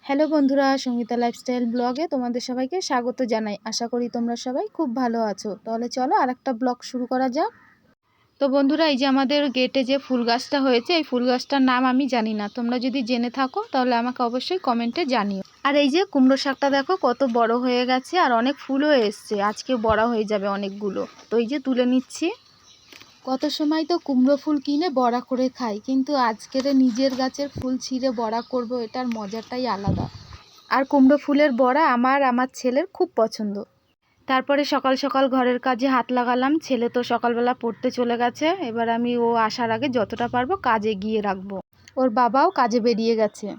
Hello বন্ধুরা, Sangeeta lifestyle ব্লগে তোমাদের সবাইকে স্বাগত জানাই। আশা করি তোমরা সবাই খুব ভালো আছো। তাহলে চলো আরেকটা ব্লগ শুরু করা যাক। তো বন্ধুরা, এই যে আমাদের গেটে যে ফুল গাছটা হয়েছে, এই ফুল গাছটার নাম আমি জানি না। তোমরা যদি জেনে থাকো তাহলে আমাকে অবশ্যই কমেন্টে জানিও। আর এই যে কুমড়ো শাকটা দেখো কত বড় হয়ে গেছে আর অনেক ফুলও এসছে। আজকে বড় হয়ে যাবে অনেকগুলো। তো এই যে তুলে নিচ্ছি। কত সময় তো কুমড়ো ফুল কিনে বড়া করে খাই, কিন্তু আজকের নিজের গাছের ফুল ছিঁড়ে বড়া করব, এটার মজাটাই আলাদা। আর কুমড়ো ফুলের বড়া আমার ছেলের খুব পছন্দ। তারপরে সকাল সকাল ঘরের কাজে হাত লাগালাম। ছেলে তো সকালবেলা পড়তে চলে গেছে। এবার আমি ও আসার আগে যতটা পারবো কাজে গিয়ে রাখবো। ওর বাবাও কাজে বেরিয়ে গেছে।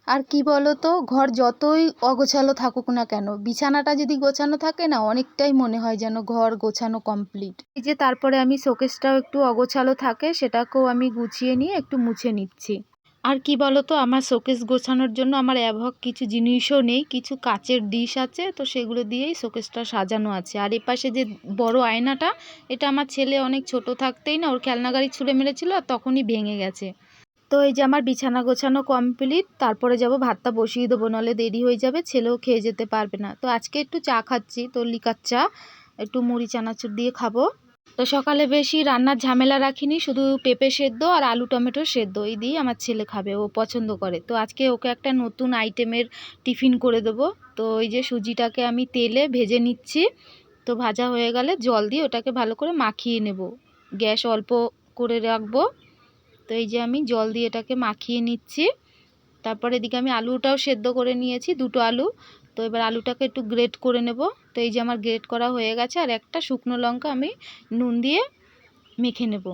আর কি বলো তো, ঘর যতই অগোছালো থাকুক না কেন, বিছানাটা যদি গোছানো থাকে না, অনেকটাই মনে হয় যেন ঘর গোছানো কমপ্লিট। এই যে তারপরে আমি শোকেসটাও একটু অগোছালো থাকে, সেটাকেও আমি গুছিয়ে নিয়ে একটু মুছে নিচ্ছি। আর কি বলো তো, আমার শোকেস গোছানোর জন্য আমার অ্যাভক কিছু জিনিসও নেই। কিছু কাচের ডিশ আছে, তো সেগুলো দিয়েই শোকেসটা সাজানো আছে। আর এপাশে যে বড় আয়নাটা, এটা আমার ছেলে অনেক ছোট থাকতেই না ওর খেলনা গাড়ি ছুঁড়ে মেরেছিল, আর তখনই ভেঙে গেছে। তো এই যে আমার বিছানা গোছানো কমপ্লিট। তারপরে যাব ভাতটা বসিয়ে দেবো, নাহলে দেরি হয়ে যাবে, ছেলেও খেয়ে যেতে পারবে না। তো আজকে একটু চা খাচ্ছি, তো লিকার চা, একটু মুড়ি চানাচুর দিয়ে খাবো। তো সকালে বেশি রান্নার ঝামেলা রাখিনি, শুধু পেঁপে সেদ্ধ আর আলু টমেটো সেদ্ধ এই দিয়ে আমার ছেলে খাবে, ও পছন্দ করে। তো আজকে ওকে একটা নতুন আইটেমের টিফিন করে দেবো। তো এই যে সুজিটাকে আমি তেলে ভেজে নিচ্ছি। তো ভাজা হয়ে গেলে জল দিয়ে ওটাকে ভালো করে মাখিয়ে নেব। গ্যাস অল্প করে রাখবো। তো এই যে আমি জল দিয়ে এটাকে মাখিয়ে নিচ্ছি। তারপর এদিকে আমি আলুটাও সেদ্ধ করে নিয়েছি, দুটো আলু। তো এবার আলুটাকে একটু গ্রেট করে নেব। তো এই যে আমার গ্রেট করা হয়ে গেছে। আর একটা শুকনো লঙ্কা আমি নুন দিয়ে মেখে নেব।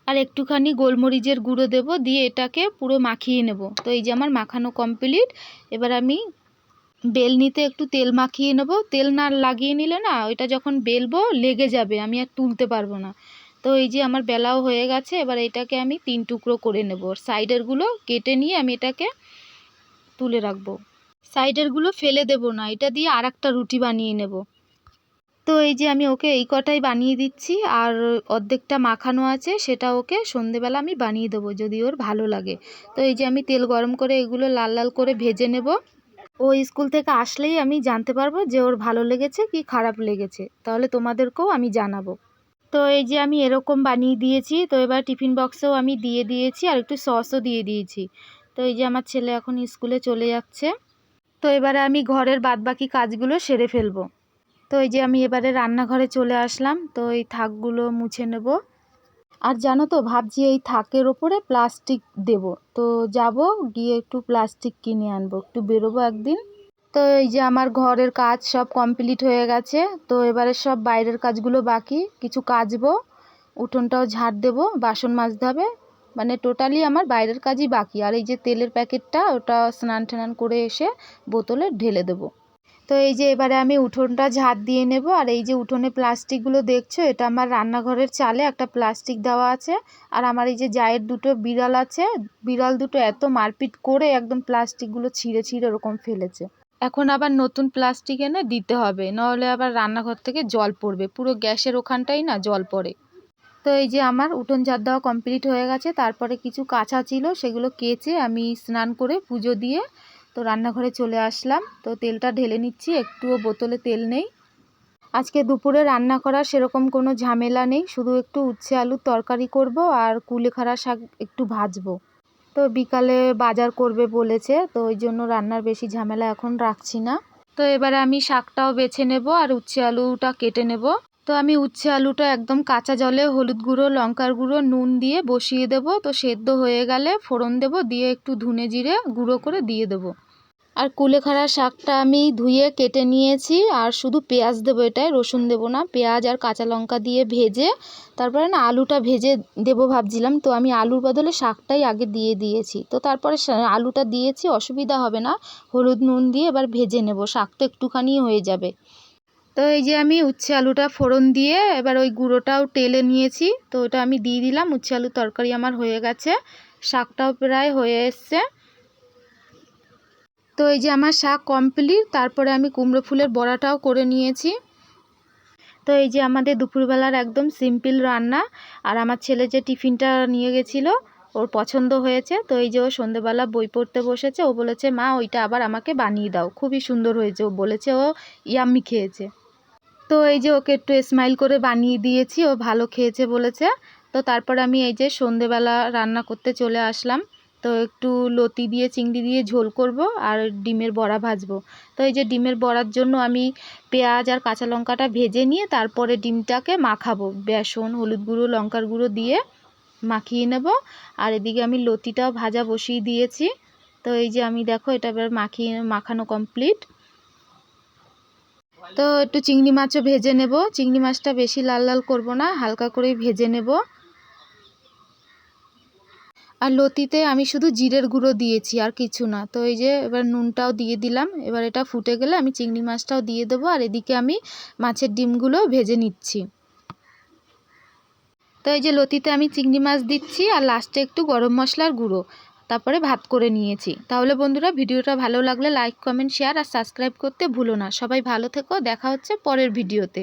আর একটুখানি গোলমরিচের গুঁড়ো দেব, দিয়ে এটাকে পুরো মাখিয়ে নেব। তো এই যে আমার মাখানো কমপ্লিট। এবার আমি বেলনিতে একটু তেল মাখিয়ে নেব। তেল না লাগিয়ে নিলে না, ওইটা যখন বেলবো লেগে যাবে, আমি আর তুলতে পারবো না। তো এই যে আমার বেলাও হয়ে গেছে। এবার এটাকে আমি 3 টুকরো করে নেব। সাইডেরগুলো কেটে নিয়ে আমি এটাকে তুলে রাখবো। সাইডেরগুলো ফেলে দেব না, এটা দিয়ে আর একটা রুটি বানিয়ে নেব। তো এই যে আমি ওকে এই কটাই বানিয়ে দিচ্ছি। আর অর্ধেকটা মাখানো আছে, সেটা ওকে সন্ধেবেলা আমি বানিয়ে দেবো যদি ওর ভালো লাগে। তো এই যে আমি তেল গরম করে এগুলো লাল লাল করে ভেজে নেব। ও স্কুল থেকে আসলেই আমি জানতে পারবো যে ওর ভালো লেগেছে কি খারাপ লেগেছে, তাহলে তোমাদেরকেও আমি জানাবো। তো এই যে আমি এরকম বানিয়ে দিয়েছি। তো এবার টিফিন বক্সেও আমি দিয়ে দিয়েছি, আর একটু সসও দিয়ে দিয়েছি। তো এই যে আমার ছেলে এখন স্কুলে চলে যাচ্ছে। তো এবারে আমি ঘরের বাদবাকি কাজগুলো সেরে ফেলবো। তো এই যে আমি এবারে রান্নাঘরে চলে আসলাম। তো এই থাকগুলো মুছে নেব। আর জানো তো, ভাবছি এই থাকের ওপরে প্লাস্টিক দেব। তো যাব, গিয়ে একটু প্লাস্টিক কিনে আনবো, একটু বেরোবো একদিন। তো এই যে আমার ঘরের কাজ সব কমপ্লিট হয়ে গেছে। তো এবারে সব বাইরের কাজগুলো বাকি, কিছু কাচবো, উঠোনটাও ঝাড় দেবো, বাসন মাজতে হবে। মানে টোটালি আমার বাইরের কাজই বাকি। আর এই যে তেলের প্যাকেটটা, ওটা স্নান টান করে এসে বোতলে ঢেলে দেবো। তো এই যে এবারে আমি উঠোনটা ঝাড় দিয়ে নেব। আর এই যে উঠোনে প্লাস্টিকগুলো দেখছো, এটা আমার রান্নাঘরের চালে একটা প্লাস্টিক দেওয়া আছে। আর আমার এই যে জায়ের দুটো বিড়াল আছে, বিড়াল দুটো এত মারপিট করে একদম প্লাস্টিকগুলো ছিঁড়ে ছিঁড়ে ওরকম ফেলেছে। এখন আবার নতুন প্লাস্টিক এনে দিতে হবে, নাহলে আবার রান্নাঘর থেকে জল পড়বে, পুরো গ্যাসের ওখানটাই না জল পড়ে। তো এই যে আমার উঠোন ঝাড় দেওয়া কমপ্লিট হয়ে গেছে। তারপরে কিছু কাঁচা ছিল, সেগুলো কেচে আমি স্নান করে পুজো দিয়ে তো রান্নাঘরে চলে আসলাম। তো তেলটা ঢেলে নিচ্ছি, একটুও বোতলে তেল নেই। আজকে দুপুরে রান্না করার সেরকম কোনো ঝামেলা নেই, শুধু একটু উচ্ছে আলুর তরকারি করব আর কুলেখাড়া শাক একটু ভাজবো। তো বিকালে বাজার করবে বলেছে, তো ওই জন্য রান্নার বেশি ঝামেলা এখন রাখছি না। তো এবারে আমি শাকটাও বেছে নেব আর উচ্ছে আলুটা কেটে নেব। তো আমি উচ্ছে আলুটা একদম কাঁচা জলে হলুদ গুঁড়ো লঙ্কার গুঁড়ো নুন দিয়ে বসিয়ে দেব। তো সেদ্ধ হয়ে গেলে ফোড়ন দেব, দিয়ে একটু ধনে জিরে গুঁড়ো করে দিয়ে দেব। আর কুলেখাড়া শাকটা আমি ধুয়ে কেটে নিয়েছি, আর শুধু পেঁয়াজ দেবো, এটায় রসুন দেবো না। পেঁয়াজ আর কাঁচা লঙ্কা দিয়ে ভেজে তারপরে না আলুটা ভেজে দেবো ভাবছিলাম, তো আমি আলুর বদলে শাকটাই আগে দিয়ে দিয়েছি। তো তারপরে আলুটা দিয়েছি, অসুবিধা হবে না, হলুদ নুন দিয়ে এবার ভেজে নেব, শাক তো একটুখানি হয়ে যাবে। তো এই যে আমি উচ্ছে আলুটা ফোড়ন দিয়ে এবার ওই গুঁড়োটাও টেলে নিয়েছি, তো ওটা আমি দিয়ে দিলাম। উচ্ছে আলুর তরকারি আমার হয়ে গেছে, শাকটাও প্রায় হয়ে এসছে। তো এই যে আমার শাক কমপ্লিট। তারপরে আমি কুমড়ো ফুলের বড়াটাও করে নিয়েছি। তো এই যে আমাদের দুপুরবেলার একদম সিম্পল রান্না। আর আমার ছেলে যে টিফিনটা নিয়ে গেছিলো, ওর পছন্দ হয়েছে। তো এই যে ও সন্ধেবেলা বই পড়তে বসেছে, ও বলেছে মা ওইটা আবার আমাকে বানিয়ে দাও, খুবই সুন্দর হয়েছে। ও বলেছে ও ইয়াম্মি খেয়েছে। তো এই যে ওকে একটু স্মাইল করে বানিয়ে দিয়েছি, ও ভালো খেয়েছে বলেছে। তো তারপর আমি এই যে সন্ধেবেলা রান্না করতে চলে আসলাম। তো একটু লতি দিয়ে চিংড়ি দিয়ে ঝোল করব আর ডিমের বড়া ভাজবো। তো এই যে ডিমের বড়ার জন্য আমি পেঁয়াজ আর কাঁচা লঙ্কাটা ভেজে নিয়ে তারপরে ডিমটাকে মাখাবো, বেসন হলুদ গুঁড়ো লঙ্কার গুঁড়ো দিয়ে মাখিয়ে নেব। আর এদিকে আমি লতিটাও ভাজা বসিয়ে দিয়েছি। তো এই যে আমি দেখো এটা এবার মাখানো কমপ্লিট। তো একটু চিংড়ি মাছও ভেজে নেব। চিংড়ি মাছটা বেশি লাল লাল করব না, হালকা করেই ভেজে নেব। আর লতিতে আমি শুধু জিরের গুঁড়ো দিয়েছি, আর কিছু না। তো এই যে এবার নুনটাও দিয়ে দিলাম। এবার এটা ফুটে গেলে আমি চিংড়ি মাছটাও দিয়ে দেবো। আর এদিকে আমি মাছের ডিমগুলো ভেজে নিচ্ছি। তো এই যে লতিতে আমি চিংড়ি মাছ দিচ্ছি আর লাস্টে একটু গরম মশলার গুঁড়ো, তারপরে ভাত করে নিয়েছি। তাহলে বন্ধুরা ভিডিওটা ভালো লাগলে লাইক কমেন্ট শেয়ার আর সাবস্ক্রাইব করতে ভুলো না। সবাই ভালো থেকো, দেখা হচ্ছে পরের ভিডিওতে।